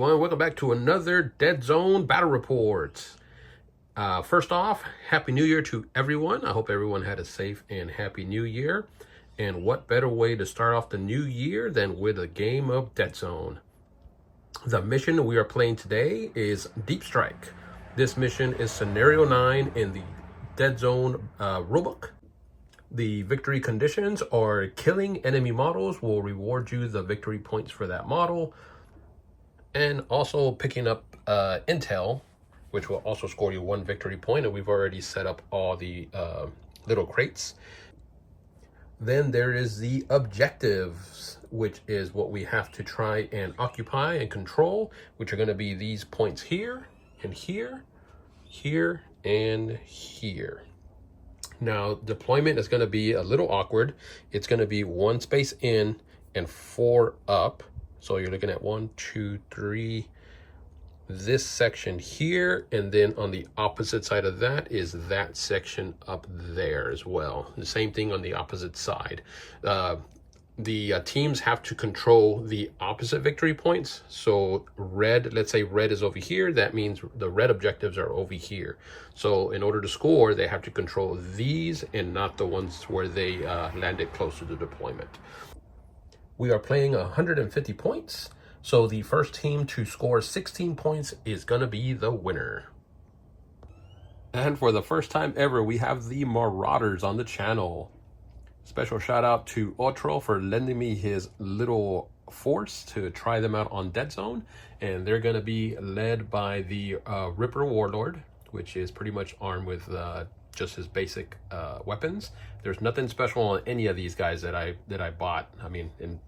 everyone, welcome back to another Deadzone Battle Report. First off, Happy New Year to everyone. I hope everyone had a safe and happy New Year. And what better way to start off the new year than with a game of Deadzone. The mission we are playing today is Deep Strike. This mission is Scenario 9 in the Deadzone rulebook. The victory conditions are killing enemy models will reward you the victory points for that model. And also picking up intel, which will also score you 1 victory point, and we've already set up all the little crates. Then there is the objectives, which is what we have to try and occupy and control, which are going to be these points here, and here, here, and here. Now, deployment is going to be a little awkward. It's going to be 1 space in and 4 up. So you're looking at 1, 2, 3, this section here, and then on the opposite side of that is that section up there as well. The same thing on the opposite side. The teams have to control the opposite victory points. So red, let's say red is over here. That means the red objectives are over here. So in order to score, they have to control these and not the ones where they landed close to the deployment. We are playing 150 points, so the first team to score 16 points is going to be the winner. And for the first time ever, we have the Marauders on the channel. Special shout out to Otro for lending me his little force to try them out on Deadzone. And they're going to be led by the Ripper Warlord, which is pretty much armed with just his basic weapons. There's nothing special on any of these guys that I bought. I mean, in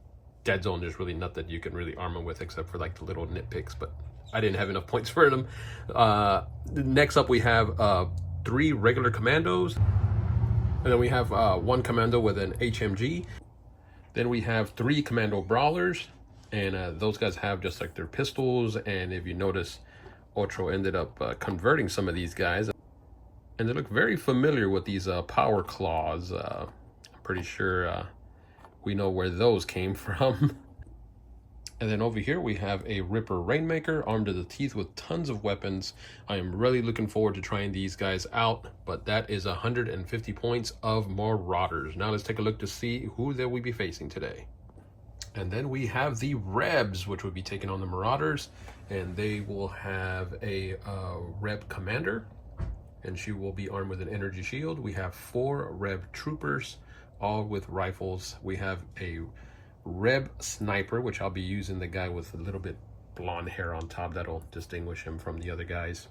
Deadzone, there's really nothing you can really arm them with except for like the little nitpicks, but I didn't have enough points for them. Next up, we have 3 regular commandos, and then we have 1 commando with an HMG. Then we have 3 commando brawlers, and those guys have just like their pistols. And if you notice, Otro ended up converting some of these guys, and they look very familiar with these power claws. I'm pretty sure we know where those came from. And then over here we have a Ripper Rainmaker armed to the teeth with tons of weapons. I am really looking forward to trying these guys out, but that is 150 points of Marauders. Now let's take a look to see who that we be facing today. And then we have the Rebs, which will be taking on the Marauders, and they will have a Reb commander, and she will be armed with an energy shield. We have 4 Reb troopers, all with rifles. We have a Reb sniper, which I'll be using the guy with a little bit blonde hair on top. That'll distinguish him from the other guys.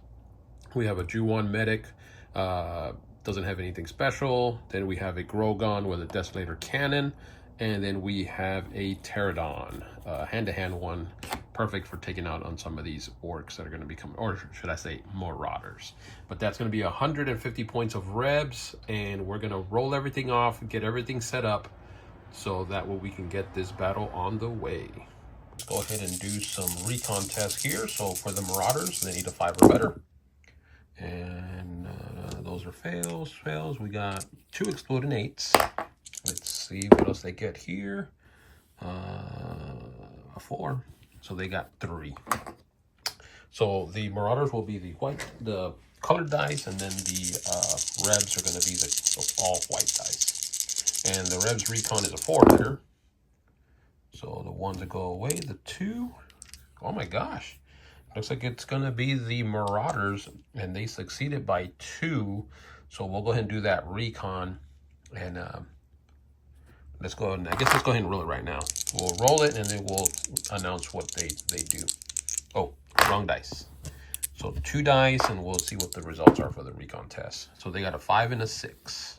We have a Juwan medic, doesn't have anything special. Then we have a Grogon with a Desolator cannon. And then we have a Pterodon, hand-to-hand one, perfect for taking out on some of these orcs that are going to be coming, or should I say Marauders. But that's going to be 150 points of Rebs, and we're going to roll everything off, get everything set up, so that way we can get this battle on the way. Let's go ahead and do some recon tests here. So for the Marauders, they need a 5 or better. And those are fails. We got 2 exploding 8s. Let's see what else they get here. A 4. So they got 3. So the Marauders will be the colored dice, and then the Rebs are going to be the all white dice. And the Rebs recon is a 4 better. So the 1s that go away, the 2. Oh my gosh. Looks like it's going to be the Marauders, and they succeeded by 2. So we'll go ahead and do that recon, and let's go ahead and roll it right now. We'll roll it, and then we'll announce what they do. Oh, wrong dice. So 2 dice, and we'll see what the results are for the recon test. So they got a 5 and a 6.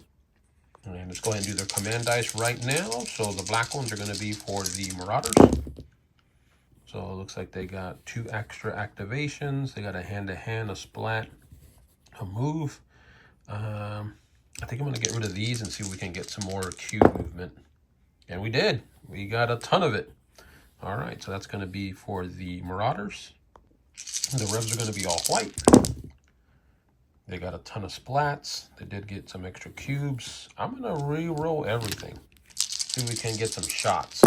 And let's go ahead and do their command dice right now. So the black ones are going to be for the Marauders. So it looks like they got 2 extra activations. They got a hand-to-hand, a splat, a move. I think I'm going to get rid of these and see if we can get some more cube movement. And we did. We got a ton of it. All right, so that's going to be for the Marauders. The Rebs are going to be all white. They got a ton of splats. They did get some extra cubes. I'm going to re-roll everything. See if we can get some shots.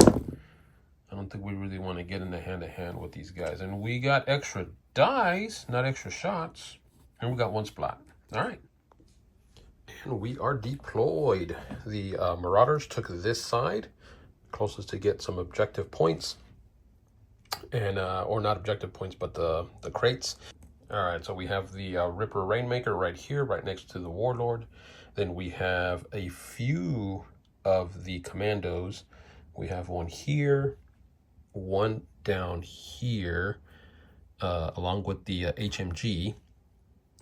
I don't think we really want to get into hand-to-hand with these guys. And we got extra dice, not extra shots. And we got one splat. All right. And we are deployed. The Marauders took this side, closest to get some objective points. And or not objective points, but the crates. All right, so we have the Ripper Rainmaker right here, right next to the Warlord. Then we have a few of the commandos. We have one here, one down here, along with the HMG,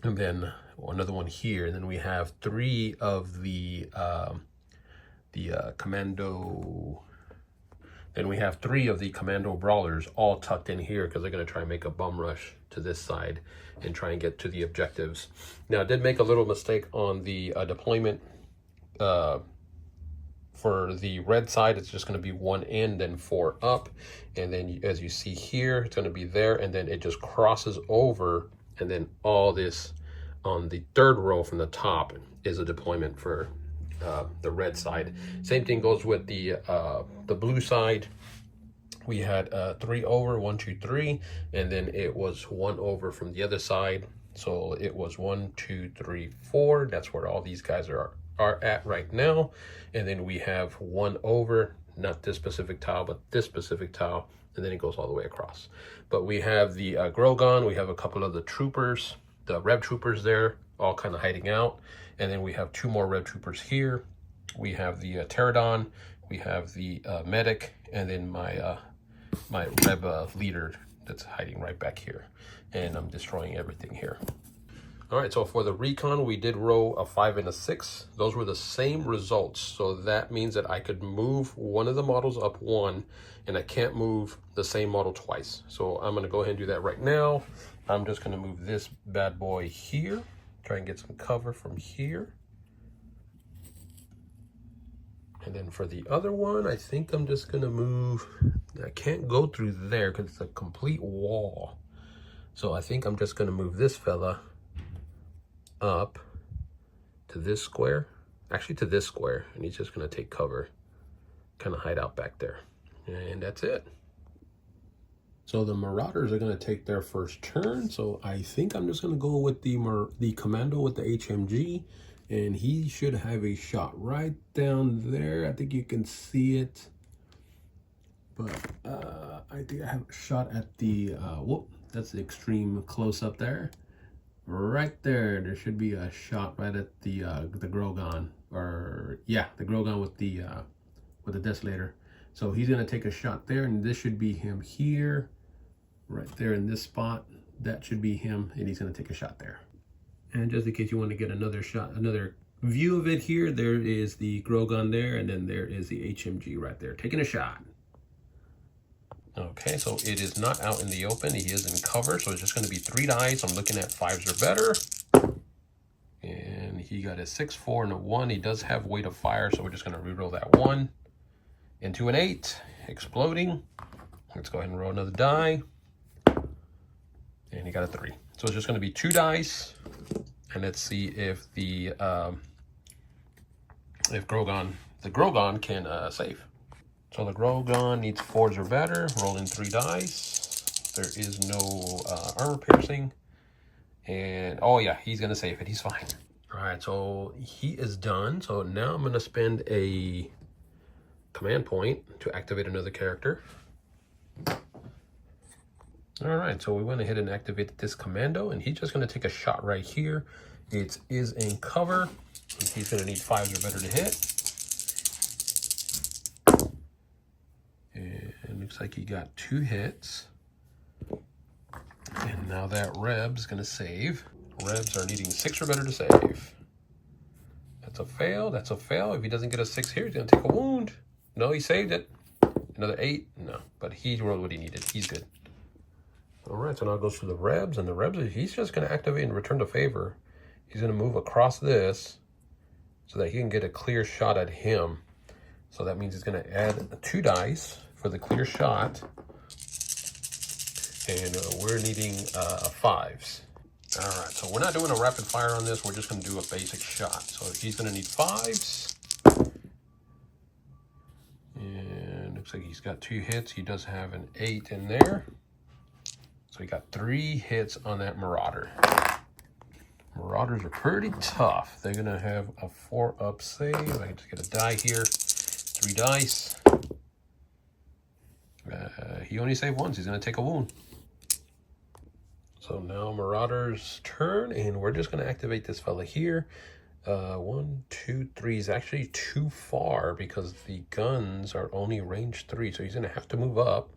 and then another one here. And then we have three of the commando. Then we have three of the commando brawlers all tucked in here because they're going to try and make a bum rush to this side and try and get to the objectives. Now, I did make a little mistake on the deployment. For the red side, it's just going to be one in, then four up. And then as you see here, it's going to be there. And then it just crosses over. And then all this on the third row from the top is a deployment for the red side. Same thing goes with the blue side. We had 3 over, 1, 2, 3, and then it was 1 over from the other side. So it was 1, 2, 3, 4. That's where all these guys are at right now. And then we have 1 over, not this specific tile, but this specific tile, and then it goes all the way across. But we have the Grogon. We have a couple of the troopers, the Reb troopers there, all kind of hiding out. And then we have 2 more Reb troopers here. We have the Pterodon, we have the medic, and then my my Reb leader that's hiding right back here. And I'm destroying everything here. All right, so for the recon, we did roll a 5 and a 6. Those were the same results. So that means that I could move one of the models up 1, and I can't move the same model twice. So I'm gonna go ahead and do that right now. I'm just gonna move this bad boy here. Try and get some cover from here. And then for the other one, I think I'm just gonna move. I can't go through there because it's a complete wall. So I think I'm just gonna move this fella up to this square. Actually to this square, and he's just gonna take cover, kind of hide out back there. And that's it. So the Marauders are going to take their first turn. So I think I'm just going to go with the commando with the HMG. And he should have a shot right down there. I think you can see it. But I think I have a shot at the, whoop, that's the extreme close-up there. Right there, there should be a shot right at the Grogon. Or, yeah, the Grogon with the Desolator. So he's going to take a shot there, and this should be him here, right there in this spot. That should be him, and he's going to take a shot there. And just in case you want to get another shot, another view of it here, there is the Grogon there, and then there is the HMG right there, taking a shot. Okay, so it is not out in the open. He is in cover, so it's just going to be 3 dice. I'm looking at 5s or better. And he got a 6, 4, and a 1. He does have weight of fire, so we're just going to reroll that 1. Into an 8, exploding. Let's go ahead and roll another die. And he got a 3. So it's just going to be 2 dice. And let's see if the Grogon can save. So the Grogon needs 4s or better. Roll in 3 dice. There is no armor piercing. And oh yeah, he's going to save it. He's fine. All right, so he is done. So now I'm going to spend a command point to activate another character. All right, so we went ahead and activated this commando, and he's just going to take a shot right here. It is in cover. He's going to need 5s or better to hit. And it looks like he got 2 hits. And now that Reb's going to save. Rebs are needing 6 or better to save. That's a fail. That's a fail. If he doesn't get a 6 here, he's going to take a wound. No, he saved it. Another 8? No, but he rolled what he needed. He's good. All right, so now it goes to the Rebs, and the Rebs, he's just going to activate and return the favor. He's going to move across this so that he can get a clear shot at him. So that means he's going to add 2 dice for the clear shot. And we're needing 5s. All right, so we're not doing a rapid fire on this. We're just going to do a basic shot. So he's going to need 5s. And looks Looks like he's got 2 hits. He does have an 8 in there. So he got 3 hits on that Marauder. Marauders are pretty tough. They're going to have a 4-up save. I can just get a die here. 3 dice. He only saved once. He's going to take a wound. So now Marauders' turn, and we're just going to activate this fella here. 1, 2, 3 is actually too far because the guns are only range 3. So he's going to have to move up.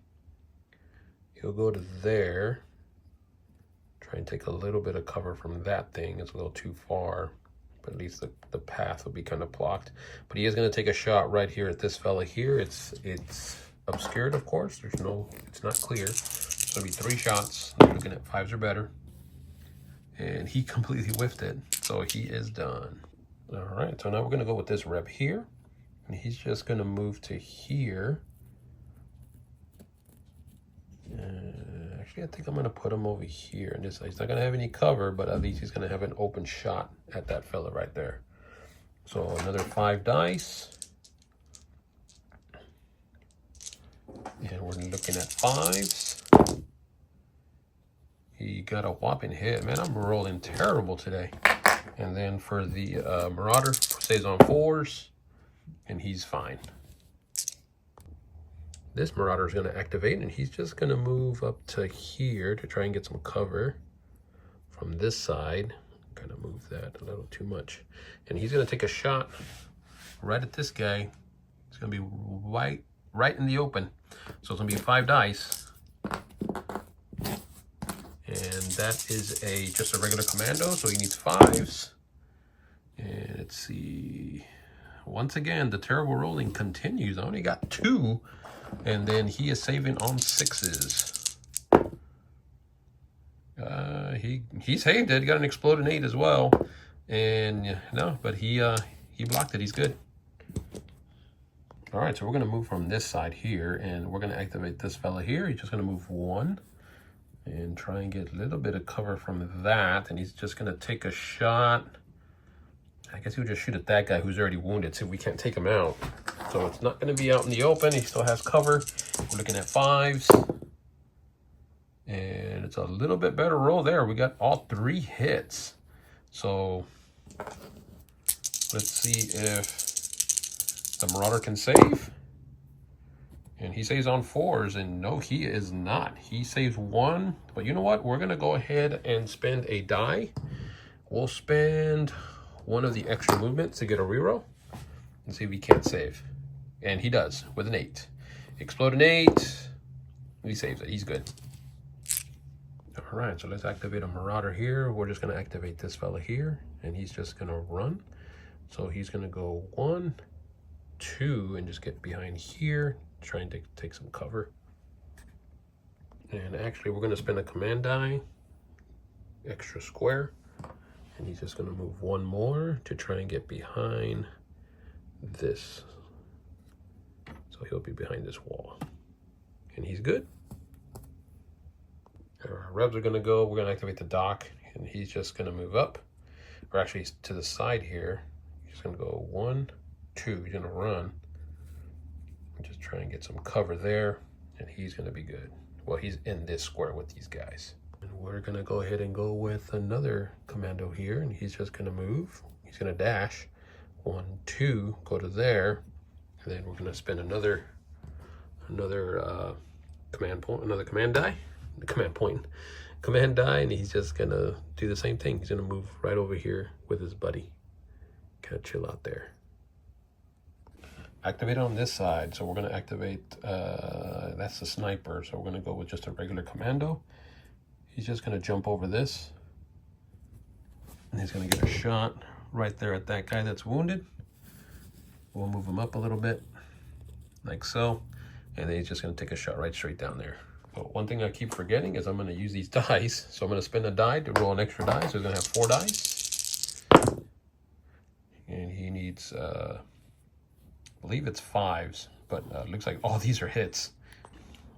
He'll go to there. Try and take a little bit of cover from that thing. It's a little too far, but at least the path will be kind of blocked. But he is going to take a shot right here at this fella here. It's obscured, of course. It's not clear. So it'll be 3 shots. I'm looking at 5s or better. And he completely whiffed it. So he is done. All right, so now we're going to go with this Reb here. And he's just going to move to here. Actually, I think I'm going to put him over here. And he's not going to have any cover, but at least he's going to have an open shot at that fella right there. So another 5 dice. And we're looking at 5s. He got a whopping hit. Man, I'm rolling terrible today. And then for the Marauder, stays on 4s. And he's fine. This Marauder is going to activate, and he's just going to move up to here to try and get some cover from this side. Kind of move that a little too much. And he's going to take a shot right at this guy. It's going to be right in the open. So it's going to be 5 dice. And that is just a regular commando, so he needs 5s. And let's see. Once again, the terrible rolling continues. I only got 2. And then he is saving on 6s. He saved it. He got an exploding 8 as well. And no, but he blocked it. He's good. All right, so we're going to move from this side here, and we're going to activate this fella here. He's just going to move 1 and try and get a little bit of cover from that. And he's just going to take a shot. I guess he'll just shoot at that guy who's already wounded, see if we can't take him out. So it's not going to be out in the open. He still has cover. We're looking at 5s. And it's a little bit better roll there. We got all 3 hits. So let's see if the Marauder can save. And he saves on 4s. And no, he is not. He saves 1. But you know what? We're going to go ahead and spend a die. We'll spend 1 of the extra movements to get a reroll and see if he can't save. And he does with an 8. Explode an 8. He saves it. He's good. All right, so let's activate a Marauder here. We're just going to activate this fella here, and he's just going to run. So he's going to go 1, 2, and just get behind here, trying to take some cover. And actually, we're going to spend a command die, extra square. And he's just going to move 1 more to try and get behind this. So he'll be behind this wall. And he's good. Our Rebs are going to go. We're going to activate the dock. And he's just going to move up. Or actually to the side here. He's going to go 1, 2. He's going to run. And just try and get some cover there. And he's going to be good. Well, he's in this square with these guys. And we're going to go ahead and go with another commando here, and he's just going to move. He's going to dash 1, 2, go to there, and then we're going to spend another command point, another command die, command die, and he's just going to do the same thing. He's going to move right over here with his buddy. Kind of chill out there. Activate on this side, so we're going to activate, that's the sniper, so we're going to go with just a regular commando. He's just going to jump over this, and he's going to get a shot right there at that guy that's wounded. We'll move him up a little bit, like so, and then he's just going to take a shot right straight down there. But one thing I keep forgetting is I'm going to use these dice, so I'm going to spend a die to roll an extra die, so he's going to have 4 dice. And he needs, I believe it's 5s, but it looks like all these are hits.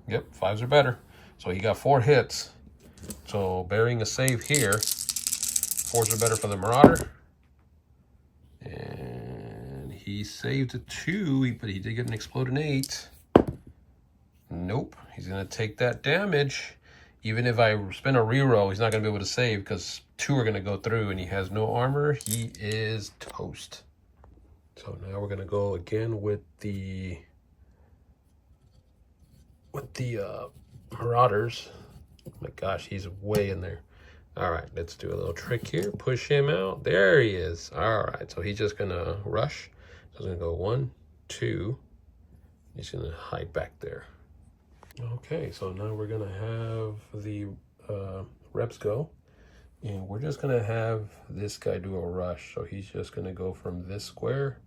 Yep, 5s are better. So he got 4 hits. So burying a save here, 4s are better for the Marauder. And he saved a 2, but he did get an exploding 8. nope, he's gonna take that damage. Even if I spin a reroll, he's not gonna be able to save because 2 are gonna go through, and he has no armor. He is toast. So now we're gonna go again with the Marauders. Oh my gosh, he's way in there. All right, let's do a little trick here. Push him out. There he is. All right, so he's just gonna rush. So he's gonna go 1, 2. He's gonna hide back there. Okay, so now we're gonna have the Rebs go. And we're just gonna have this guy do a rush. So he's just gonna go from this square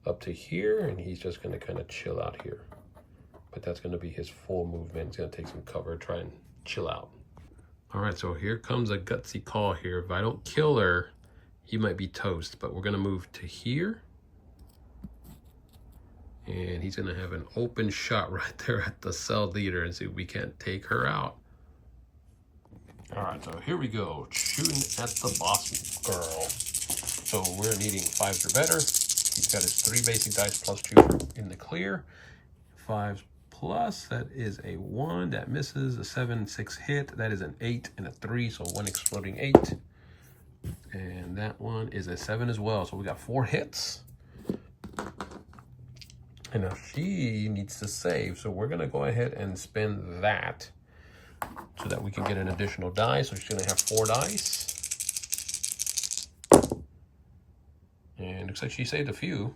up to here, and he's just gonna kind of chill out here. But that's gonna be his full movement. He's gonna take some cover, try and chill out. All right, so here comes a gutsy call here. If I don't kill her, he might be toast, but we're gonna move to here. And he's gonna have an open shot right there at the cell leader and see if we can't take her out. All right, so here we go, shooting at the boss girl. So we're needing 5s or better. He's got his 3 basic dice plus 2 in the clear. 5s plus, that is a 1, that misses. A 7, 6 hit, that is an 8 and a 3, so 1 exploding 8. And that one is a 7 as well, so we got 4 hits. And now she needs to save, so we're gonna go ahead and spend that so that we can get an additional die. So she's gonna have 4 dice. And looks like she saved a few.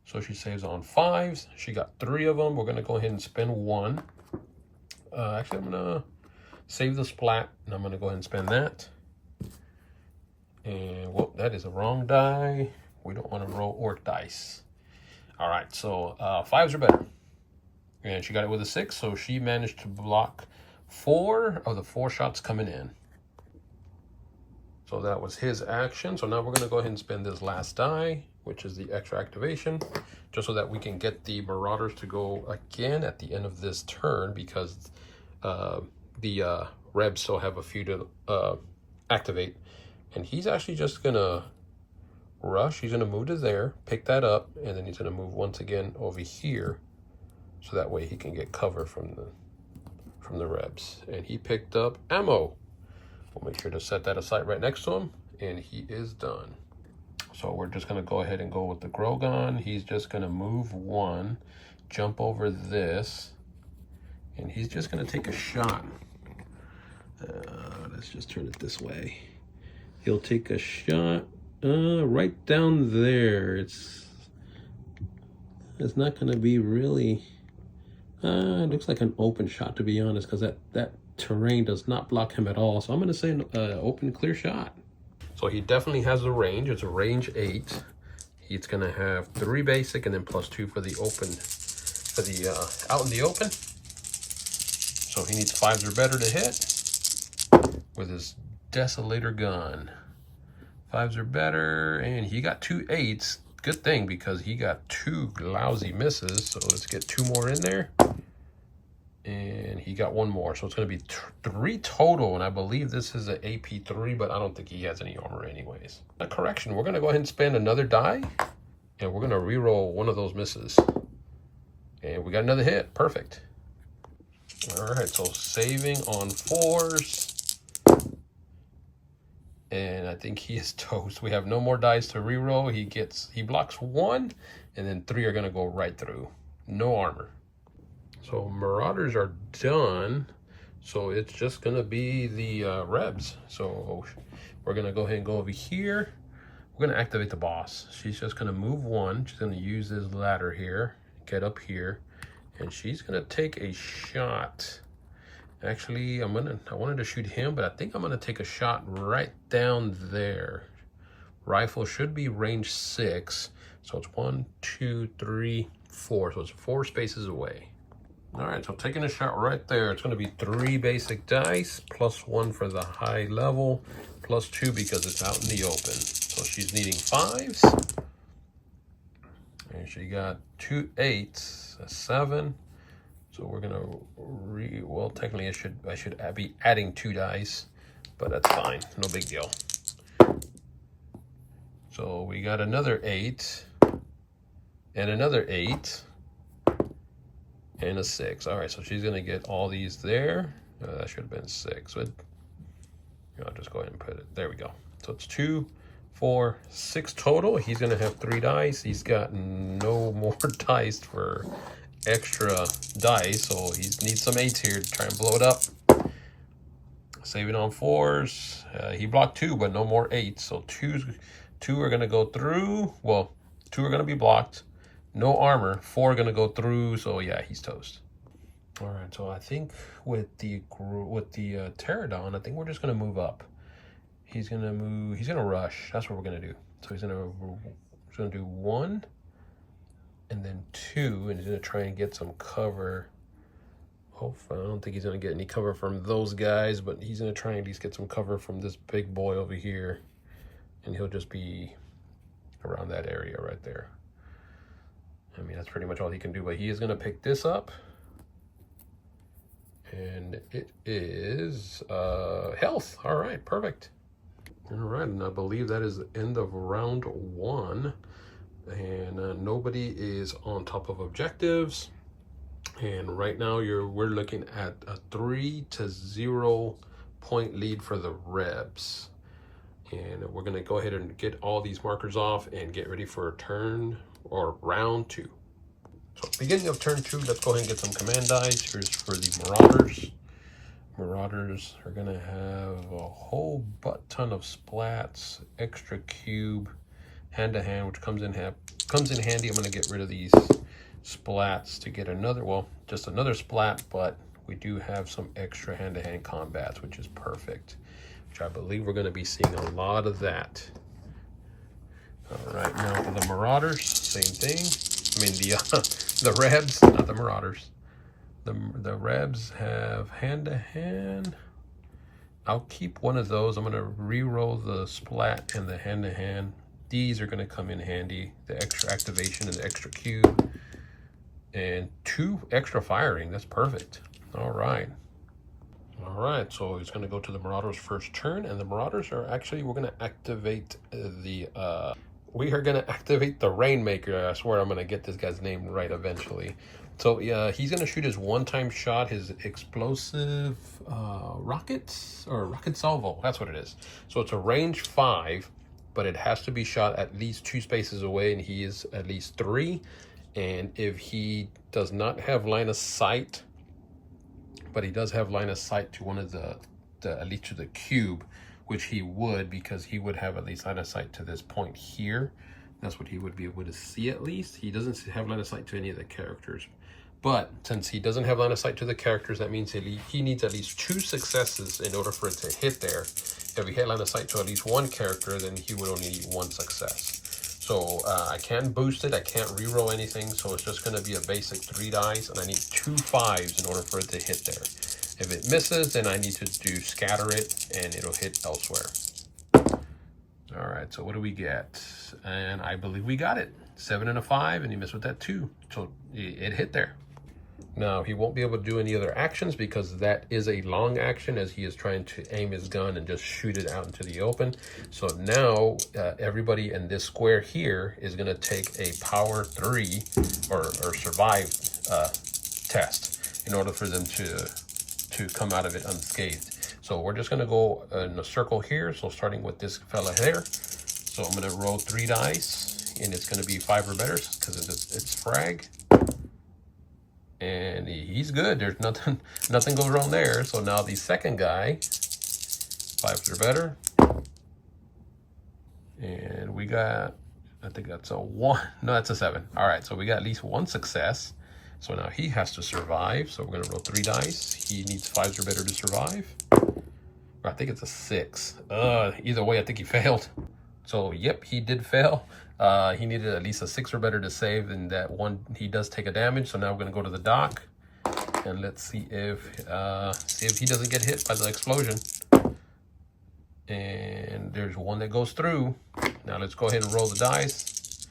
So she saves on 5s. She got 3 of them. We're gonna go ahead and spend 1. Actually, I'm gonna save the splat, and I'm gonna go ahead and spend that. And whoop, that is a wrong die. We don't wanna roll orc dice. All right, so 5s are better. And she got it with a 6, so she managed to block 4 of the 4 shots coming in. So that was his action. So now we're gonna go ahead and spend this last die, which is the extra activation, just so that we can get the Marauders to go again at the end of this turn, because the Rebs still have a few to activate. And he's actually just gonna rush. He's gonna move to there, pick that up, and then he's gonna move once again over here, so that way he can get cover from the Rebs. And he picked up ammo. We'll make sure to set that aside right next to him, and he is done. So we're just gonna go ahead and go with the Grogan. He's just gonna move 1, jump over this, and he's just gonna take a shot. Let's just turn it this way. He'll take a shot right down there. It's not gonna be really, it looks like an open shot, to be honest, because that terrain does not block him at all. So I'm gonna say an open clear shot. So he definitely has a range. It's a range 8. He's gonna have 3 basic and then plus 2 for the open, for the out in the open. So he needs 5s or better to hit with his Desolator gun. 5s or better, and he got 2 8s. Good thing, because he got 2 lousy misses. So let's get 2 more in there. And he got 1 more, so it's going to be 3 total, and I believe this is an AP3, but I don't think he has any armor anyways. A correction, we're going to go ahead and spend another die, and we're going to re-roll 1 of those misses. And we got another hit. Perfect. All right, so saving on 4s. And I think he is toast. We have no more dice to re-roll. He blocks 1, and then 3 are going to go right through. No armor. So Marauders are done. So it's just gonna be the Rebs. So we're gonna go ahead and go over here. We're gonna activate the boss. She's just gonna move 1. She's gonna use this ladder here, get up here, and she's gonna take a shot. Actually, I wanted to shoot him, but I think I'm gonna take a shot right down there. Rifle should be range 6. So it's 1, 2, 3, 4. So it's 4 spaces away. All right, so taking a shot right there. It's going to be 3 basic dice, plus 1 for the high level, plus 2 because it's out in the open. So she's needing 5s. And she got 2 8s, a 7. So we're going to, well, technically I should be adding 2 dice, but that's fine. No big deal. So we got another 8 and another 8. and a 6. All right, so she's gonna get all these there. That should have been 6. But I'll just go ahead and put it. There we go. So it's 2, 4, 6 total. He's gonna have 3 dice. He's got no more dice for extra dice, so he needs some 8s here to try and blow it up. Saving on 4s. He blocked 2, but no more 8s. So 2 are gonna go through. Well, 2 are gonna be blocked. No armor. 4 are gonna go through. So yeah, he's toast. All right. So I think with the Pterodon, I think we're just gonna move up. He's gonna move. He's gonna rush. That's what we're gonna do. So he's gonna do 1, and then 2, and he's gonna try and get some cover. Hopefully, I don't think he's gonna get any cover from those guys, but he's gonna try and at least get some cover from this big boy over here, and he'll just be around that area right there. I mean, that's pretty much all he can do, but he is gonna pick this up, and it is health. All right, perfect. All right, and I believe that is the end of round 1, and nobody is on top of objectives. And right now we're looking at a 3-0 point lead for the Rebs. And we're gonna go ahead and get all these markers off and get ready for turn or round 2. So beginning of turn 2, let's go ahead and get some command dice. Here's for the Marauders. Marauders are gonna have a whole butt ton of splats, extra cube, hand-to-hand, which comes in handy. I'm gonna get rid of these splats to get another, well, just another splat, but we do have some extra hand-to-hand combats, which is perfect, which I believe we're going to be seeing a lot of that. All right, now for the Marauders, same thing. I mean, the Rebs, not the Marauders. The Rebs have hand-to-hand. I'll keep one of those. I'm going to re-roll the splat and the hand-to-hand. These are going to come in handy, the extra activation and the extra cube. And 2 extra firing. That's perfect. All right. All right, so he's going to go to the Marauders' first turn, and the Marauders are actually, we're going to activate the Rainmaker. I swear I'm going to get this guy's name right eventually. So yeah, he's going to shoot his one-time shot, his explosive rockets, or rocket salvo. That's what it is. So it's a range 5, but it has to be shot at least 2 spaces away, and he is at least 3. And if he does not have line of sight, but he does have line of sight to one of the at least to the cube, which he would, because he would have at least line of sight to this point here. That's what he would be able to see at least. He doesn't have line of sight to any of the characters. But since he doesn't have line of sight to the characters, that means he needs at least 2 successes in order for it to hit there. If he had line of sight to at least 1 character, then he would only need 1 success. So I can't boost it, I can't reroll anything, so it's just going to be a basic 3 dice, and I need 2 5s in order for it to hit there. If it misses, then I need to do scatter it, and it'll hit elsewhere. All right, so what do we get? And I believe we got it. 7 and a 5, and he missed with that 2, so it hit there. Now, he won't be able to do any other actions because that is a long action as he is trying to aim his gun and just shoot it out into the open. So now everybody in this square here is going to take a power 3 or survive test in order for them to come out of it unscathed. So we're just going to go in a circle here. So starting with this fella here. So I'm going to roll 3 dice, and it's going to be 5 or better because it's frag. And he's good. There's nothing goes wrong there. So now the second guy, 5s or better. And we got, I think that's a 1. No, that's a 7. All right, so we got at least 1 success. So now he has to survive. So we're gonna roll 3 dice. He needs 5s or better to survive. I think it's a 6. Either way, I think he failed. So yep, he did fail. He needed at least a 6 or better to save, and that 1 he does take a damage. So now we're gonna go to the dock, and let's see if he doesn't get hit by the explosion. And there's 1 that goes through. Now let's go ahead and roll the dice.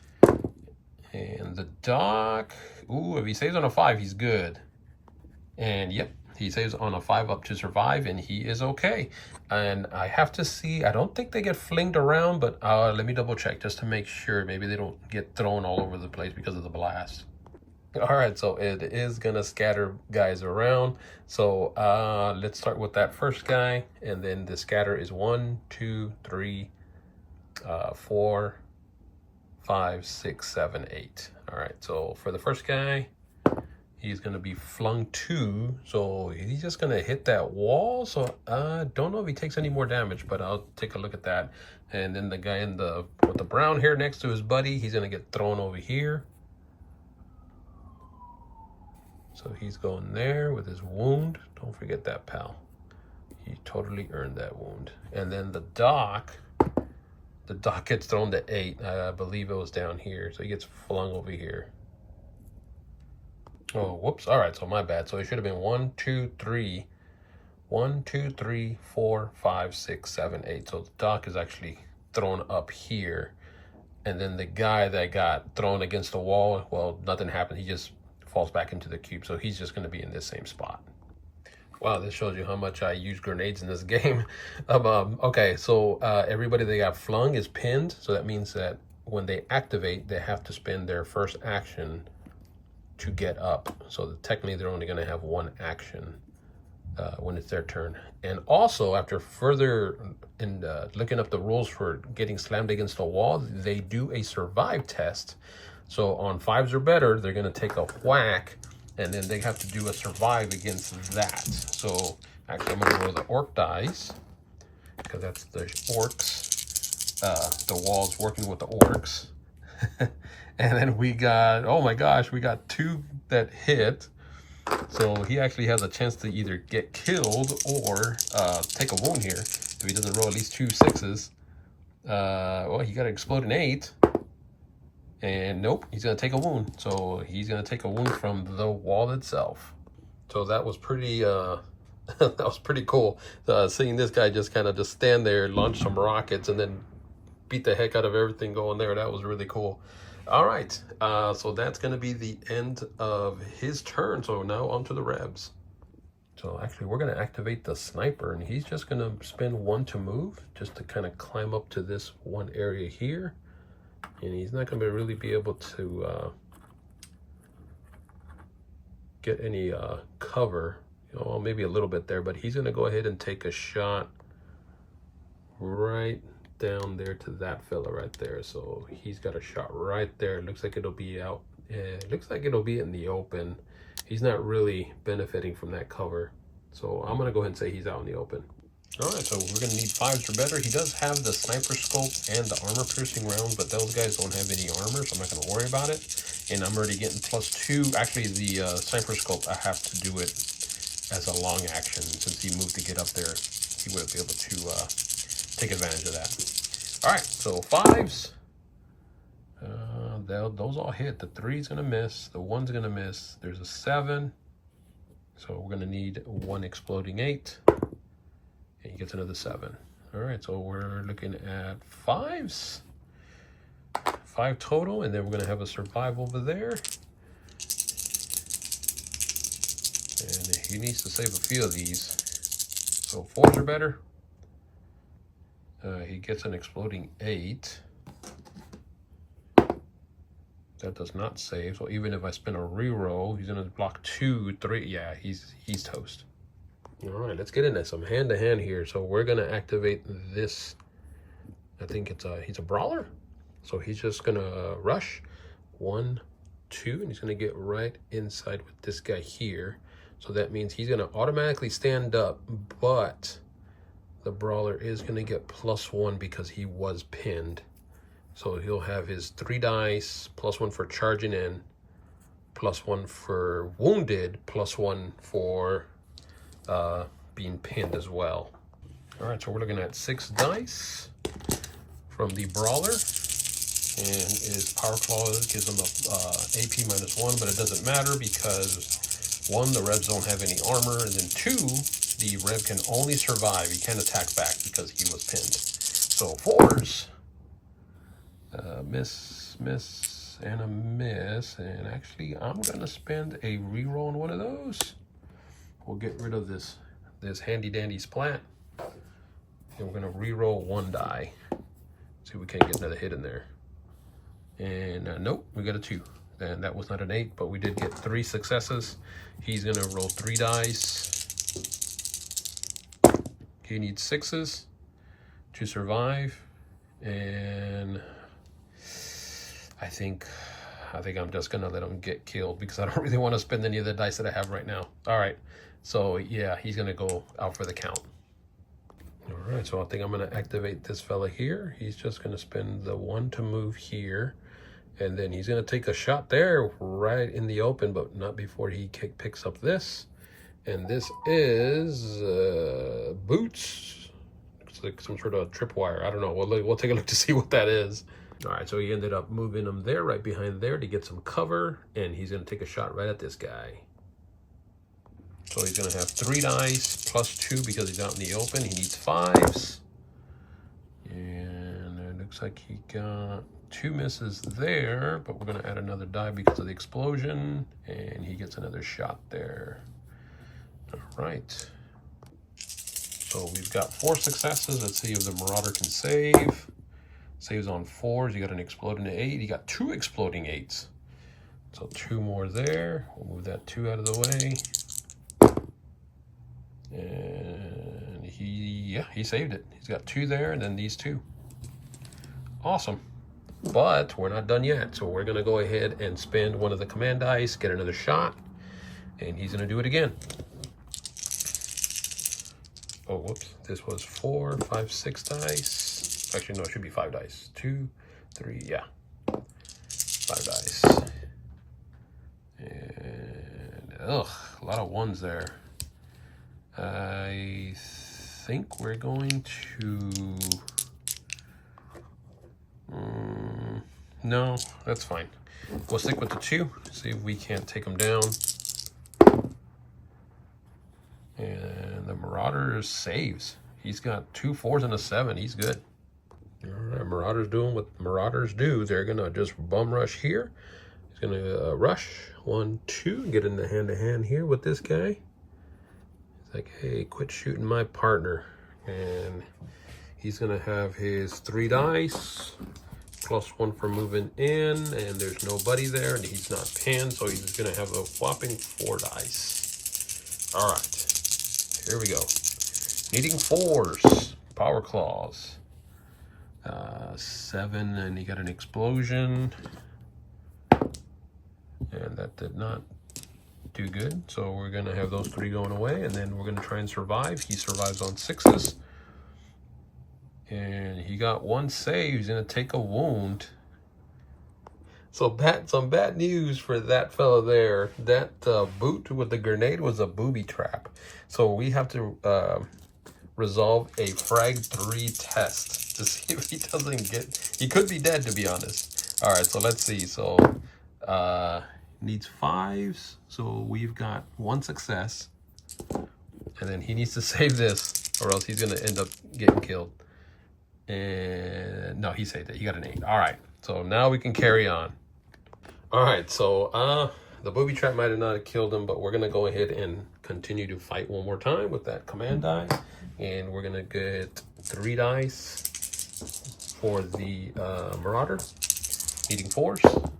And the dock, ooh, if he saves on a 5, he's good. And yep, he saves on a 5 up to survive, and he is okay. And I have to see, I don't think they get flinged around, but let me double check just to make sure. Maybe they don't get thrown all over the place because of the blast. All right, so it is gonna scatter guys around. So let's start with that first guy, and then the scatter is 1, 2, 3, 4, 5, 6, 7, 8. All right, so for the first guy, he's gonna be flung 2, so he's just gonna hit that wall. So I don't know if he takes any more damage, but I'll take a look at that. And then the guy with the brown hair next to his buddy, he's gonna get thrown over here. So he's going there with his wound. Don't forget that, pal. He totally earned that wound. And then the doc gets thrown to 8. I believe it was down here. So he gets flung over here. Oh, whoops. All right, so my bad. So it should have been 1, 2, 3. 1, 2, 3, 4, 5, 6, 7, 8. So the doc is actually thrown up here. And then the guy that got thrown against the wall, well, nothing happened. He just falls back into the cube. So he's just going to be in this same spot. Wow, this shows you how much I use grenades in this game. Okay, so everybody that got flung is pinned. So that means that when they activate, they have to spend their first action to get up. So technically, they're only going to have one action when it's their turn. And also, after further looking up the rules for getting slammed against a wall, they do a survive test. So on 5s or better, they're going to take a whack, and then they have to do a survive against that. So actually, I'm going to roll the orc dice, because that's the orcs. The wall's working with the orcs. And then we got, oh my gosh, we got 2 that hit. So he actually has a chance to either get killed or take a wound here. If he doesn't roll at least 2 6s. Well, he got an exploding 8. And nope, he's going to take a wound. So he's going to take a wound from the wall itself. So that was pretty that was pretty cool. Seeing this guy just kind of just stand there, launch some rockets, and then beat the heck out of everything going there. That was really cool. All right, so that's going to be the end of his turn. So now on to the Rebs. So actually, we're going to activate the sniper, and he's just going to spend 1 to move, just to kind of climb up to this one area here. And he's not going to really be able to get any cover, maybe a little bit there, but he's going to go ahead and take a shot right down there to that fella right there. So he's got a shot right there. It looks like it'll be out. It looks like it'll be in the open. He's not really benefiting from that cover. So I'm going to go ahead and say he's out in the open. All right, so we're going to need 5s or better. He does have the sniper scope and the armor-piercing round, but those guys don't have any armor, so I'm not going to worry about it. And I'm already getting +2. Actually, the sniper scope, I have to do it as a long action. Since he moved to get up there, he wouldn't be able to take advantage of that. All right, so 5s. Those all hit. The 3's going to miss. The 1's going to miss. There's a 7. So we're going to need 1 exploding 8. And he gets another 7. All right, so we're looking at 5s. 5 total, and then we're going to have a survive over there. And he needs to save a few of these. So 4s are better. He gets an exploding 8. That does not save. So even if I spin a reroll, he's going to block 2, 3. Yeah, he's toast. All right, let's get into some hand-to-hand here. So we're going to activate this. I think he's a brawler. So he's just going to rush 1, 2, and he's going to get right inside with this guy here. So that means he's going to automatically stand up, but the brawler is going to get +1 because he was pinned. So he'll have his 3 dice, +1 for charging in, +1 for wounded, +1 for being pinned as well. All right, so we're looking at 6 dice from the brawler, and his power claw gives him a AP -1, but it doesn't matter because 1, the Rebs don't have any armor, and then 2, the Reb can only survive. He can't attack back because he was pinned. So 4s, miss, and a miss, and actually I'm gonna spend a reroll on one of those. We'll get rid of this handy dandy splat, and we're gonna re-roll 1 die. See if we can't get another hit in there. And nope, we got a 2. and that was not an 8, but we did get 3 successes. He's gonna roll 3 dice. He needs 6s to survive, and I think I'm just gonna let him get killed because I don't really want to spend any of the dice that I have right now. All right, so yeah, he's gonna go out for the count. All right, so I think I'm gonna activate this fella here. He's just gonna spend the 1 to move here, and then he's gonna take a shot there right in the open, but not before he picks up this. And this is boots. It's like some sort of tripwire. I don't know. We'll take a look to see what that is. All right, so he ended up moving him there, right behind there, to get some cover, and he's gonna take a shot right at this guy. So he's gonna have 3 dice plus 2 because he's out in the open. He needs 5s. And it looks like he got 2 misses there, but we're gonna add another die because of the explosion, and he gets another shot there. All right. So we've got 4 successes. Let's see if the Marauder can save. Saves on 4s. You got an exploding 8. You got 2 exploding 8s. So 2 more there. We'll move that 2 out of the way. And he saved it. He's got 2 there, and then these 2. Awesome. But we're not done yet. So we're gonna go ahead and spend one of the command dice, get another shot, and he's gonna do it again. Oh, whoops. This was 4, 5, 6 dice. Actually, no, it should be 5 dice. 2, 3, yeah. 5 dice. And, ugh, a lot of 1s there. I think we're going to... no, that's fine. We'll stick with the 2. See if we can't take them down. And the Marauders saves. He's got 2 4s and a 7. He's good. All right, Marauders doing what Marauders do. They're gonna just bum rush here. He's gonna rush 1, 2, get in the hand-to-hand here with this guy. He's like, hey, quit shooting my partner. And he's gonna have his 3 dice plus 1 for moving in, and there's nobody there, and he's not pinned, so he's gonna have a whopping 4 dice. All right. Here we go. Needing 4s. Power claws. 7, and he got an explosion. And that did not do good. So we're going to have those 3 going away, and then we're going to try and survive. He survives on 6s. And he got 1 save. He's going to take a wound. So some bad news for that fella there. That boot with the grenade was a booby trap. So we have to resolve a frag 3 test to see if he doesn't get... He could be dead, to be honest. All right, so let's see. So needs 5s. So we've got 1 success. And then he needs to save this, or else he's going to end up getting killed. And no, he saved it. He got an 8. All right, so now we can carry on. All right, so the booby trap might have not killed him, but we're gonna go ahead and continue to fight one more time with that command die, and we're gonna get 3 dice for the Marauder, needing 4s.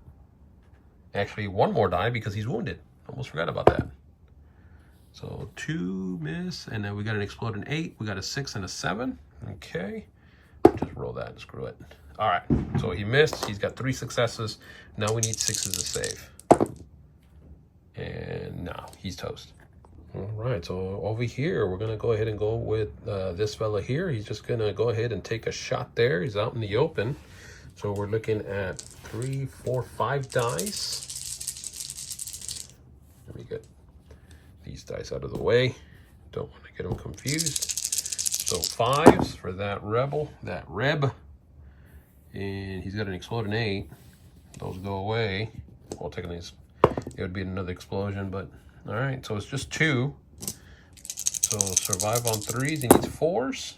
Actually, 1 more die because he's wounded. Almost forgot about that. So 2 miss, and then we got an exploding 8. We got a 6 and a 7. Okay, just roll that. Screw it. All right, so he missed. He's got 3 successes. Now we need 6s to save. And no, he's toast. All right, so over here, we're gonna go ahead and go with this fella here. He's just gonna go ahead and take a shot there. He's out in the open. So we're looking at 3, 4, 5 dice. Let me get these dice out of the way. Don't want to get them confused. So 5s for that Reb. And he's got an exploding 8. Those go away. Well, taking these, it would be another explosion, but all right. So it's just 2. So survive on 3s. He needs 4s.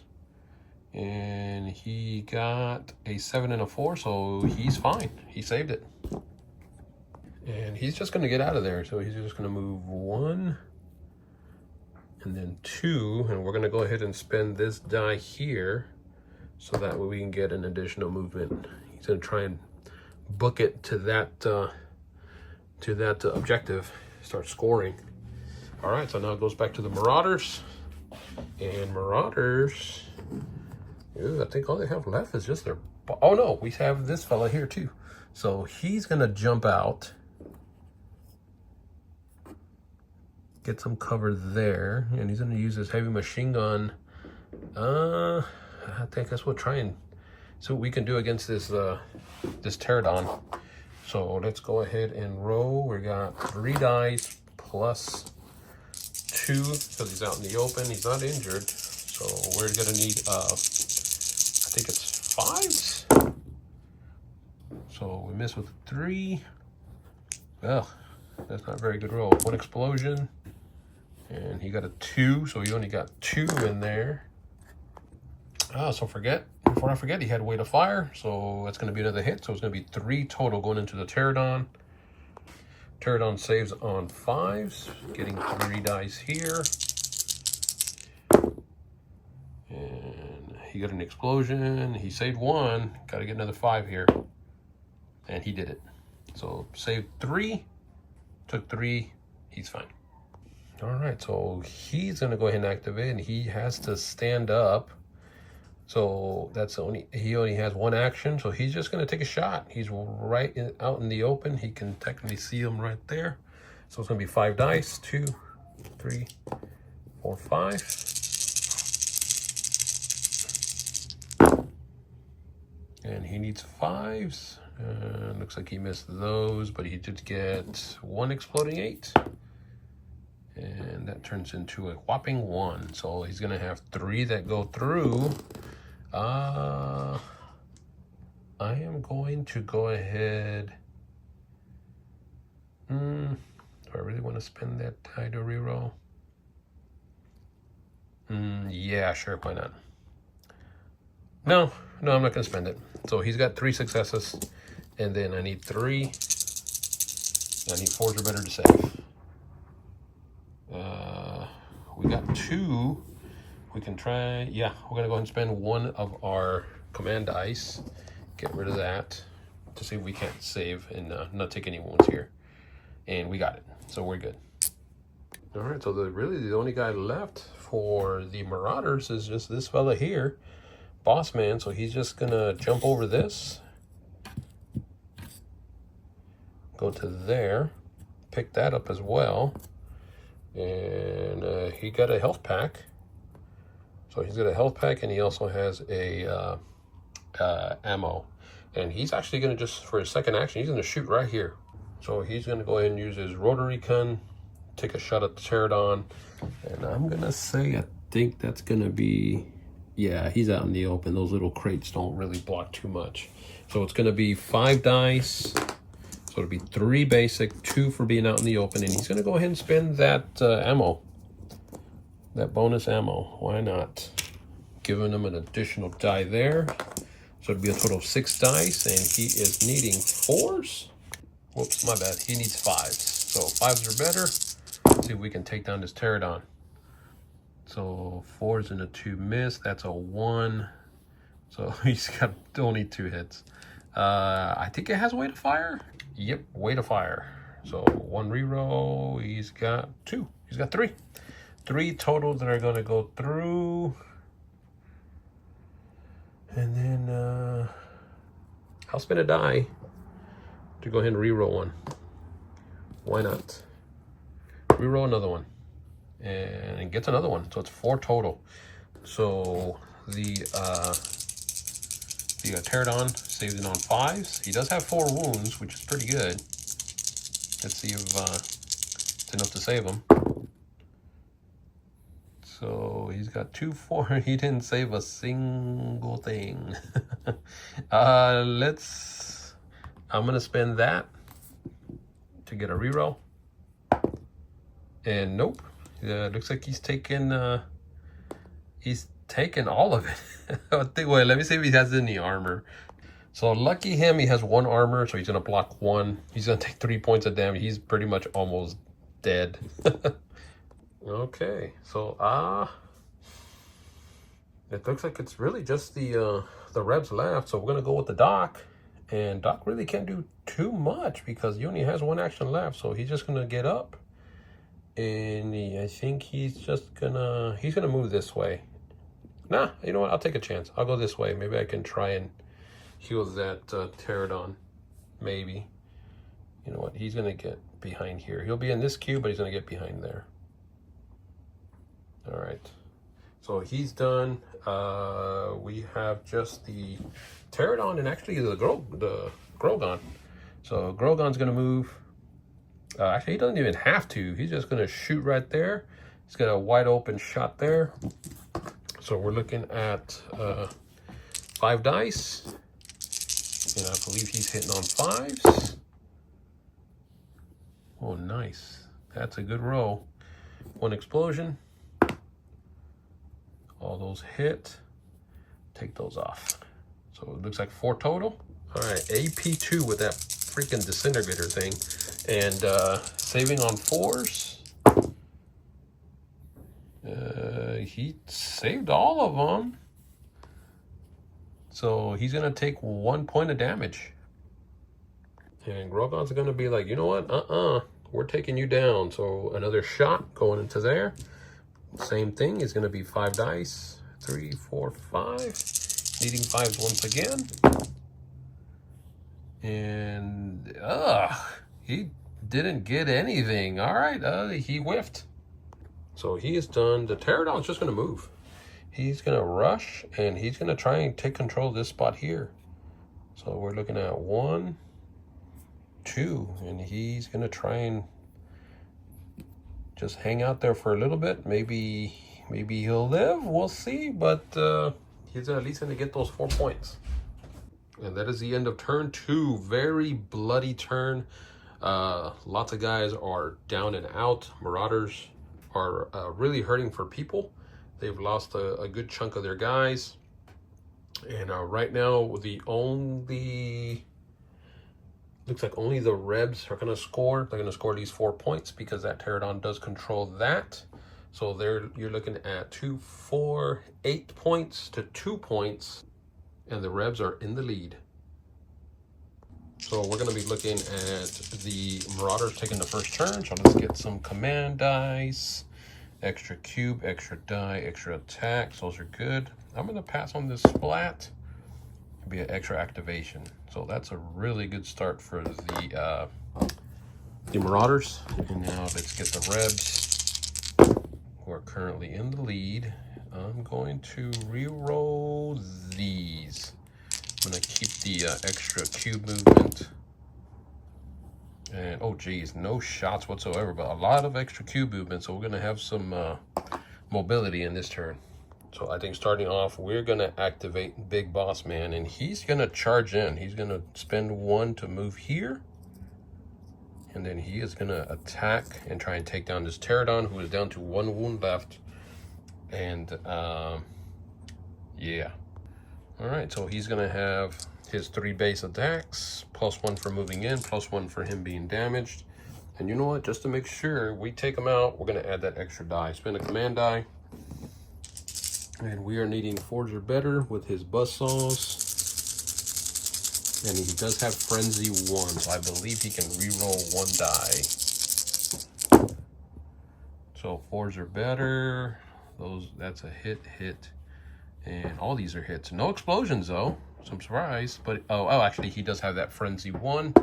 And he got a 7 and a 4, so he's fine. He saved it. And he's just going to get out of there. So he's just going to move 1 and then 2. And we're going to go ahead and spend this die here so that way we can get an additional movement. He's going to try and book it to that to that objective, start scoring. All right, so now it goes back to the Marauders. And Marauders, I think all they have left is just their, oh no, we have this fella here too. So he's gonna jump out, get some cover there, and he's gonna use his heavy machine gun. I think that's what try and see what we can do against this this Pterodon. So let's go ahead and roll. We got 3 dice plus 2 because he's out in the open. He's not injured, so we're gonna need I think it's 5s. So we miss with 3. Well, that's not a very good roll. 1 explosion, and he got a 2, so he only got 2 in there. So before I forget, he had weight of fire, so that's going to be another hit. So it's going to be 3 total going into the Pterodon. Pterodon saves on 5s, getting 3 dice here. And he got an explosion. He saved 1. Got to get another 5 here. And he did it. So saved 3, took 3. He's fine. All right, so he's going to go ahead and activate, and he has to stand up. So that's he only has 1 action, so he's just going to take a shot. He's out in the open. He can technically see him right there. So it's going to be 5 dice, 2, 3, 4, 5. And he needs 5s. Looks like he missed those, but he did get 1 exploding 8. And that turns into a whopping 1. So he's going to have 3 that go through. I am going to go ahead. Do I really want to spend that die to reroll? Yeah, sure, why not? No, I'm not going to spend it. So he's got 3 successes, and then I need 3. I need 4s or better to save. We got 2. We can try, yeah, we're gonna go ahead and spend 1 of our command dice, get rid of that, to see if we can't save and not take any wounds here. And we got it, so we're good. All right, so really the only guy left for the Marauders is just this fella here, Boss Man. So he's just gonna jump over this, go to there, pick that up as well, and he got a health pack. So he's got a health pack, and he also has a ammo. And he's actually going to just, for his second action, he's going to shoot right here. So he's going to go ahead and use his rotary gun, take a shot at the Pterodon. And I'm going to say, I think that's going to be, yeah, he's out in the open. Those little crates don't really block too much. So it's going to be 5 dice. So it'll be 3 basic, 2 for being out in the open. And he's going to go ahead and spend that ammo. That bonus ammo, why not? Giving him an additional die there. So it'll be a total of 6 dice, and he is needing 4s. Whoops, my bad, he needs 5s. So 5s are better. Let's see if we can take down this Pterodon. So 4s and a 2 miss, that's a 1. So he's got only 2 hits. I think it has weight of fire. Yep, weight of fire. So 1 reroll, he's got 2, he's got 3. 3 total that are going to go through. And then I'll spin a die to go ahead and reroll 1. Why not? Reroll another one. And it gets another one. So it's 4 total. So the Pterodon saves it on 5s. He does have 4 wounds, which is pretty good. Let's see if it's enough to save him. So he's got 2, 4. He didn't save a single thing. I'm gonna spend that to get a reroll. And nope. Looks like he's taken all of it. Wait, let me see if he has any armor. So lucky him, he has 1 armor, so he's gonna block 1. He's gonna take 3 points of damage. He's pretty much almost dead. Okay, so it looks like it's really just the Rebs left. So we're gonna go with the doc, And Doc really can't do too much because he only has one action left. So he's just gonna get up, and I think he's gonna move this way. Nah, you know what? I'll take a chance. I'll go this way. Maybe I can try and heal that Pterodon. Maybe. You know what? He's gonna get behind here. He'll be in this cube, but he's gonna get behind there. All right. So he's done. We have just the Pterodon and actually the Grogon. So Grogon's gonna move. Actually, he doesn't even have to. He's just gonna shoot right there. He's got a wide open shot there. So we're looking at 5 dice, and I believe he's hitting on 5s. Oh, nice. That's a good roll. 1 explosion. All those hit. Take those off. So it looks like 4 total. All right, AP2 with that freaking disintegrator thing. And saving on 4s. He saved all of them. So he's going to take 1 point of damage. And Grogon's going to be like, you know what? We're taking you down. So another shot going into there. Same thing. He's going to be 5 dice. 3, 4, 5. Needing 5s once again. And, he didn't get anything. All right. He whiffed. So he is done. The Pterodon's just going to move. He's going to rush, and he's going to try and take control of this spot here. So we're looking at 1, 2, and he's going to try and just hang out there for a little bit. Maybe he'll live. We'll see, but he's at least going to get those 4 points. And that is the end of turn 2. Very bloody turn. Lots of guys are down and out. Marauders are really hurting for people. They've lost a good chunk of their guys. And right now, looks like only the Rebs are going to score. They're going to score these 4 points because that Pterodon does control that. So you're looking at 2, 4, 8 points to 2 points. And the Rebs are in the lead. So we're going to be looking at the Marauders taking the first turn. So let's get some command dice. Extra cube, extra die, extra attacks. Those are good. I'm going to pass on this splat. It'll be an extra activation. So that's a really good start for the Marauders. And now let's get the Rebs, who are currently in the lead. I'm going to re-roll these. I'm going to keep the extra cube movement. And, oh, geez, no shots whatsoever, but a lot of extra cube movement. So we're going to have some mobility in this turn. So I think starting off, we're going to activate Big Boss Man, and he's going to charge in. He's going to spend 1 to move here. And then he is going to attack and try and take down this Pterodon, who is down to 1 wound left. And, yeah. All right, so he's going to have his 3 base attacks, +1 for moving in, +1 for him being damaged. And you know what? Just to make sure we take him out, we're going to add that extra die. Spend a command die. And we are needing 4s or better with his buzzsaws. And he does have Frenzy 1, so I believe he can re-roll 1 die. So 4s or better. That's a hit. And all these are hits. No explosions, though. So I'm surprised. But, actually, he does have that Frenzy 1.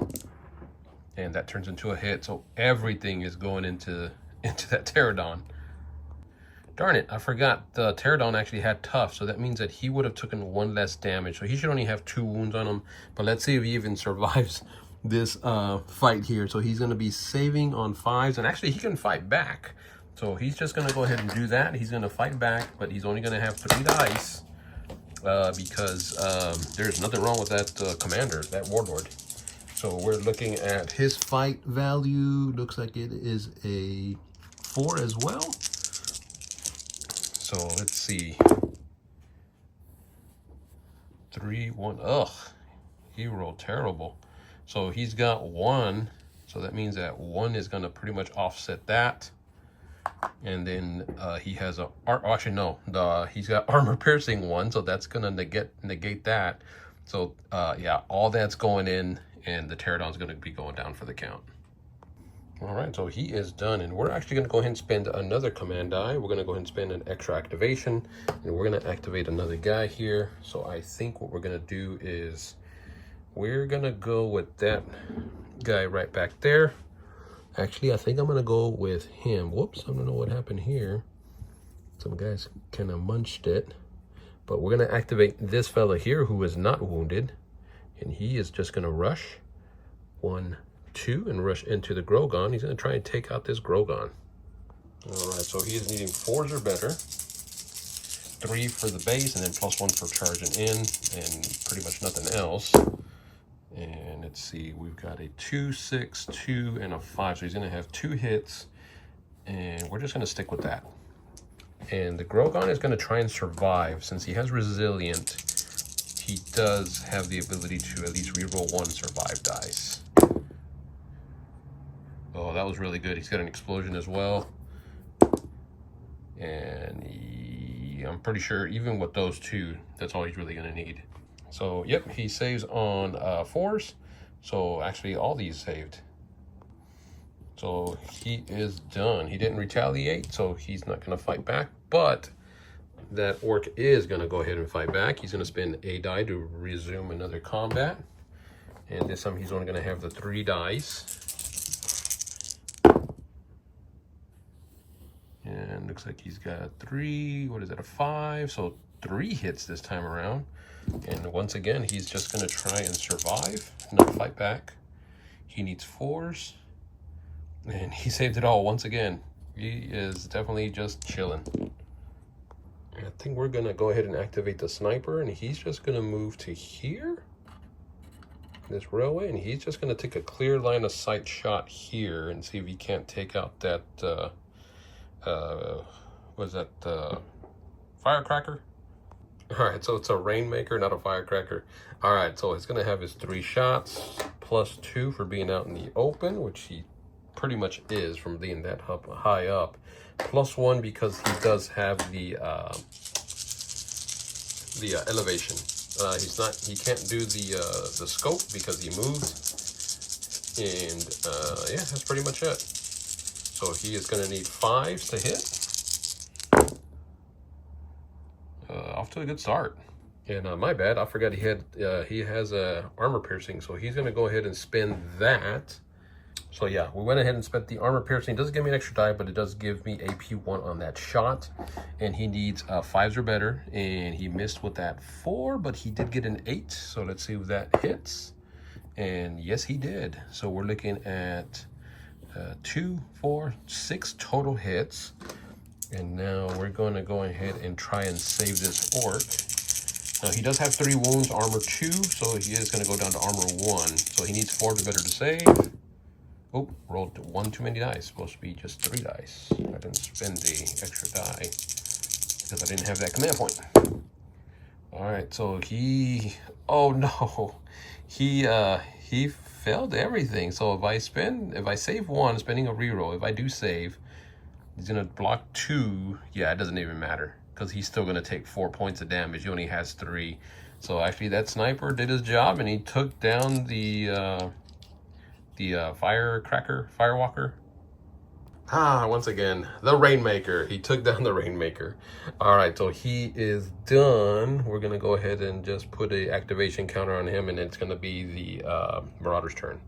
And that turns into a hit. So everything is going into that Pterodon. Darn it, I forgot the Pterodon actually had tough. So that means that he would have taken 1 less damage. So he should only have 2 wounds on him. But let's see if he even survives this fight here. So he's going to be saving on 5s. And actually, he can fight back. So he's just going to go ahead and do that. He's going to fight back, but he's only going to have 3 dice because there's nothing wrong with that commander, that warlord. So we're looking at his fight value. Looks like it is a 4 as well. So let's see. 3, 1. Ugh, he rolled terrible. So he's got 1. So that means that 1 is going to pretty much offset that. And then he has he's got armor piercing 1, so that's gonna negate that. So yeah, all that's going in, and the Pterodon's going to be going down for the count. All right, so he is done, and we're actually going to go ahead and spend another command die. We're going to go ahead and spend an extra activation, and we're going to activate another guy here. So I think what we're going to do is we're going to go with that guy right back there. Actually, I think I'm going to go with him. Whoops, I don't know what happened here. Some guys kind of munched it. But we're going to activate this fella here who is not wounded, and he is just going to rush 1, 2, and rush into the Grogon. He's going to try and take out this Grogon. All right, so he is needing 4s or better, 3 for the base, and then +1 for charging in, and pretty much nothing else. And let's see, we've got a 2, 6, 2, and a 5, so he's going to have 2 hits, and we're just going to stick with that. And the Grogon is going to try and survive. Since he has Resilient, he does have the ability to at least reroll 1 survive dice. Oh, that was really good. He's got an explosion as well. And I'm pretty sure even with those 2, that's all he's really going to need. So, yep, he saves on 4s. So, actually, all these saved. So, he is done. He didn't retaliate, so he's not going to fight back. But that orc is going to go ahead and fight back. He's going to spend a die to resume another combat. And this time he's only going to have the 3 dice. And looks like he's got 3, what is that, a 5? So 3 hits this time around. And once again, he's just going to try and survive, not fight back. He needs 4s. And he saved it all once again. He is definitely just chilling. I think we're going to go ahead and activate the sniper, and he's just going to move to here, this railway, and he's just going to take a clear line of sight shot here and see if he can't take out that, firecracker? All right, so it's a Rainmaker, not a firecracker. All right, so he's going to have his 3 shots, +2 for being out in the open, which he pretty much is from being that high up, +1 because he does have the elevation. He can't do the scope because he moved, and yeah, that's pretty much it. So he is going to need 5s to hit. Off to a good start. And my bad, I forgot he has a armor piercing, so he's going to go ahead and spend that. So yeah, we went ahead and spent the armor piercing. It doesn't give me an extra die, but it does give me AP1 on that shot. And he needs 5s or better, and he missed with that 4, but he did get an 8. So let's see if that hits. And yes, he did. So we're looking at 2, 4, 6 total hits. And now we're going to go ahead and try and save this orc. Now he does have 3 wounds, armor 2, so he is going to go down to armor 1. So he needs 4 or better to save. Oh, rolled 1 too many dice. Supposed to be just 3 dice. I didn't spend the extra die because I didn't have that command point. All right, so oh no, he failed everything. So if I save 1, spending a reroll, if I do save, he's gonna block 2. Yeah, it doesn't even matter because he's still gonna take 4 points of damage. He only has 3. So actually, that sniper did his job, and he took down the firewalker. Once again, the Rainmaker. He took down the Rainmaker. All right, so he is done. We're gonna go ahead and just put a activation counter on him, and it's gonna be the Marauder's turn.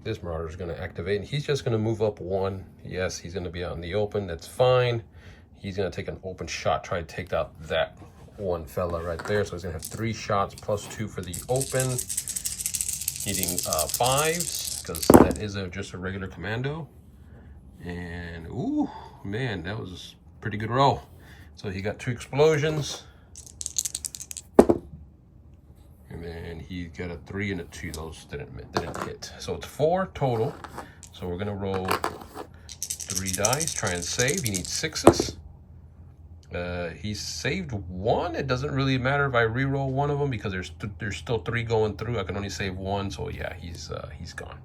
This Marauder is gonna activate, and he's just gonna move up 1. Yes, he's gonna be out in the open. That's fine. He's gonna take an open shot, try to take out that one fella right there. So he's gonna have 3 shots +2 for the open. Needing 5s. Because that is just a regular commando. And ooh, man, that was a pretty good roll. So he got 2 explosions, and then he got a 3 and a 2. Those didn't hit. So it's 4 total. So we're gonna roll 3 dice, try and save. He needs 6s. He saved 1. It doesn't really matter if I re-roll 1 of them because there's still 3 going through. I can only save 1. So yeah, he's gone.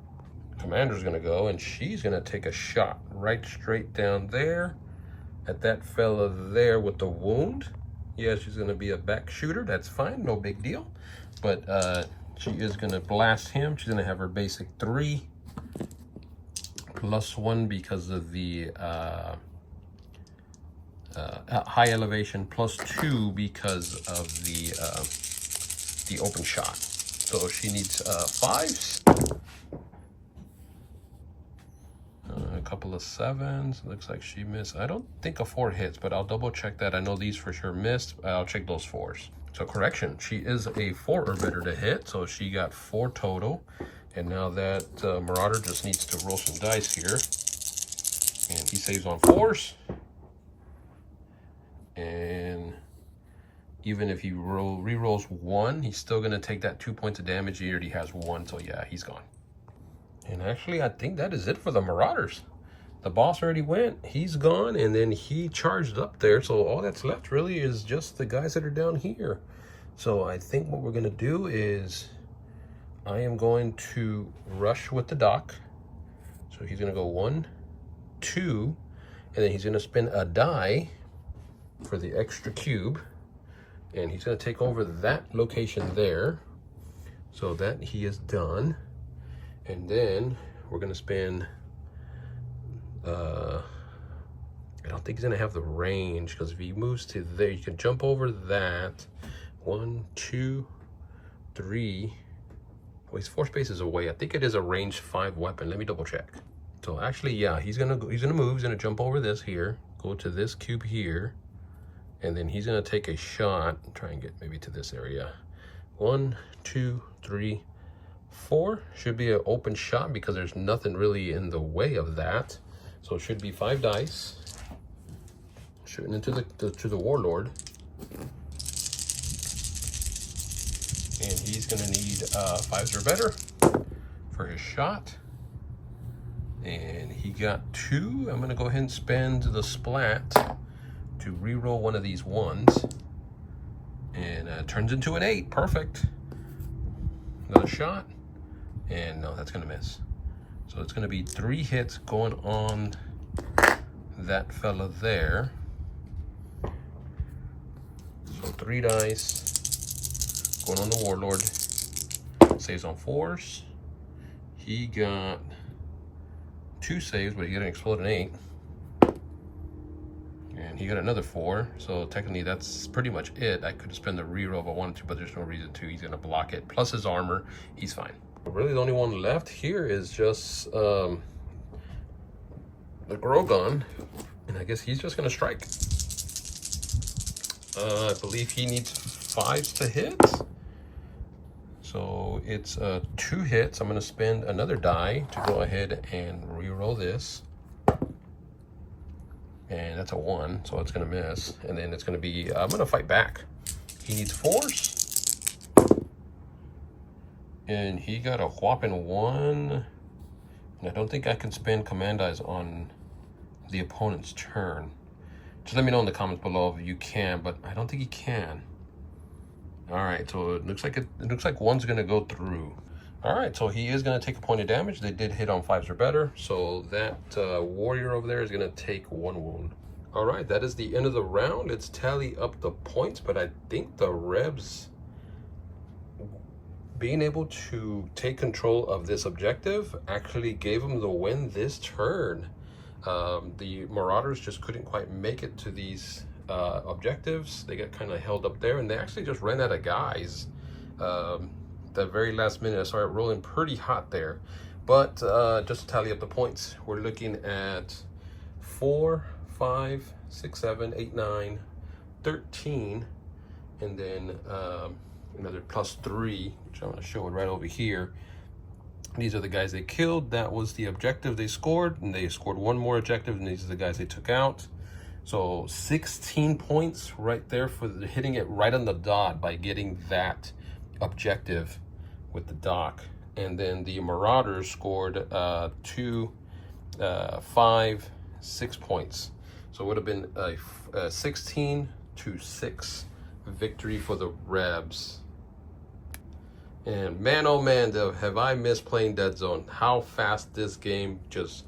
Commander's gonna go, and she's gonna take a shot right straight down there at that fella there with the wound. Yeah, she's gonna be a back shooter. That's fine, no big deal. But she is gonna blast him. She's gonna have her basic 3 +1 because of the high elevation, +2 because of the open shot. So she needs 5s, a couple of 7s. Looks like she missed. I don't think a 4 hits, but I'll double check that. I know these for sure missed. I'll check those 4s. So correction, she is a 4 or better to hit, so she got 4 total. And now that Marauder just needs to roll some dice here. And he saves on 4s. And even if he re-rolls 1, he's still gonna take that 2 points of damage. He already has 1, so yeah, he's gone. And actually, I think that is it for the Marauders. The boss already went, he's gone, and then he charged up there. So all that's left really is just the guys that are down here. So I think what we're gonna do is I am going to rush with the dock. So he's gonna go 1, 2, and then he's gonna spin a die for the extra cube. And he's gonna take over that location there. So that he is done. And then we're gonna spin, I don't think he's gonna have the range, because if he moves to there, you can jump over that. 1, 2, 3. Well, he's 4 spaces away. I think it is a range 5 weapon. Let me double check. So actually, yeah, he's gonna move. He's gonna jump over this here, go to this cube here, and then he's gonna take a shot. Try and get maybe to this area. 1, 2, 3, 4. Should be an open shot because there's nothing really in the way of that. So it should be 5 dice. Shooting into the Warlord. And he's gonna need 5s or better for his shot. And he got 2. I'm gonna go ahead and spend the splat to re-roll one of these 1s. And turns into an 8, perfect. Another shot, and no, that's gonna miss. So it's gonna be 3 hits going on that fella there. So 3 dice going on the Warlord. Saves on 4s. He got 2 saves, but he got an exploding 8. And he got another 4, so technically that's pretty much it. I could spend the reroll if I wanted to, but there's no reason to. He's gonna block it. Plus his armor, he's fine. Really, the only one left here is just the Grogon, and I guess he's just gonna strike. I believe he needs 5s to hit. So it's 2 hits. I'm gonna spend another die to go ahead and reroll this. And that's a 1, so it's gonna miss. And then it's gonna be, I'm gonna fight back. He needs 4s. And he got a whopping 1. And I don't think I can spend command dice on the opponent's turn. Just let me know in the comments below if you can, but I don't think he can. All right, so it looks like 1's gonna go through. All right, so he is gonna take a point of damage. They did hit on 5s or better, so that warrior over there is gonna take 1 wound. All right, that is the end of the round. Let's tally up the points, but I think the Rebs being able to take control of this objective actually gave them the win this turn. The Marauders just couldn't quite make it to these objectives. They got kind of held up there, and they actually just ran out of guys. The very last minute, I started rolling pretty hot there. But just to tally up the points, we're looking at 4, 5, 6, 7, 8, 9, 13, and then another +3, which I'm going to show it right over here. These are the guys they killed. That was the objective they scored, and they scored 1 more objective, and these are the guys they took out. So 16 points right there for hitting it right on the dot by getting that objective with the dock. And then the Marauders scored 2, 5, 6 points. So it would have been a 16-6 victory for the Rebs. And man, oh man, have I missed playing Deadzone. How fast this game just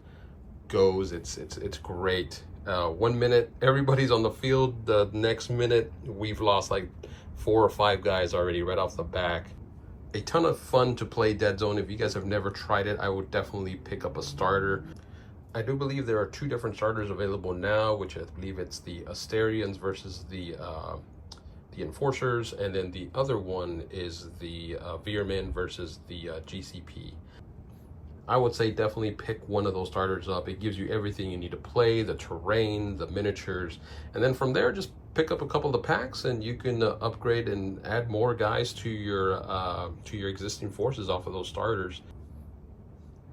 goes. It's great. 1 minute everybody's on the field, the next minute we've lost like 4 or 5 guys already right off the back. A ton of fun to play Deadzone. If you guys have never tried it, I would definitely pick up a starter. I do believe there are 2 different starters available now, which I believe it's the Asterians versus the Enforcers, and then the other one is the Veermen versus the GCP. I would say definitely pick one of those starters up. It gives you everything you need to play, the terrain, the miniatures, and then from there just pick up a couple of the packs and you can upgrade and add more guys to your existing forces off of those starters.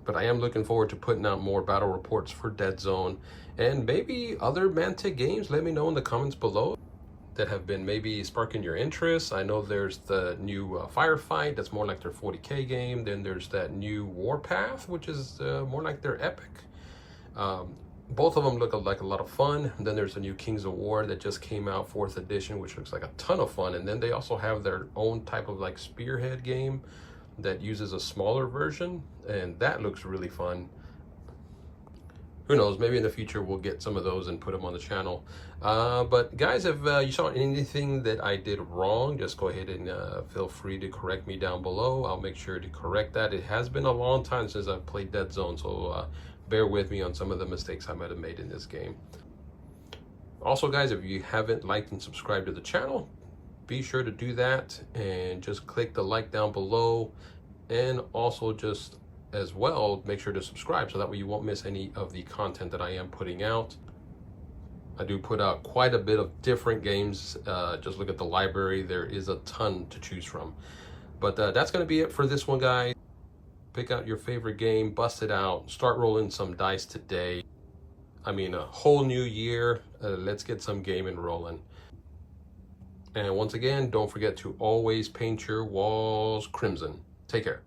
But I am looking forward to putting out more battle reports for Deadzone and maybe other Mantic games. Let me know in the comments below that have been maybe sparking your interest. I know there's the new Firefight, that's more like their 40k game. Then there's that new Warpath, which is more like their Epic. Both of them look like a lot of fun. And then there's a new Kings of War that just came out, 4th edition, which looks like a ton of fun. And then they also have their own type of like Spearhead game that uses a smaller version, and that looks really fun. Who knows, maybe in the future we'll get some of those and put them on the channel. But guys, if you saw anything that I did wrong, just go ahead and feel free to correct me down below. I'll make sure to correct that. It has been a long time since I've played Deadzone, so bear with me on some of the mistakes I might have made in this game. Also guys, if you haven't liked and subscribed to the channel, be sure to do that and just click the like down below, and also just as well make sure to subscribe so that way you won't miss any of the content that I am putting out. I do put out quite a bit of different games. Just look at the library, there is a ton to choose from. But that's going to be it for this one, guys. Pick out your favorite game, bust it out, start rolling some dice today. I mean, a whole new year. Let's get some gaming rolling. And once again, don't forget to always paint your walls crimson. Take care.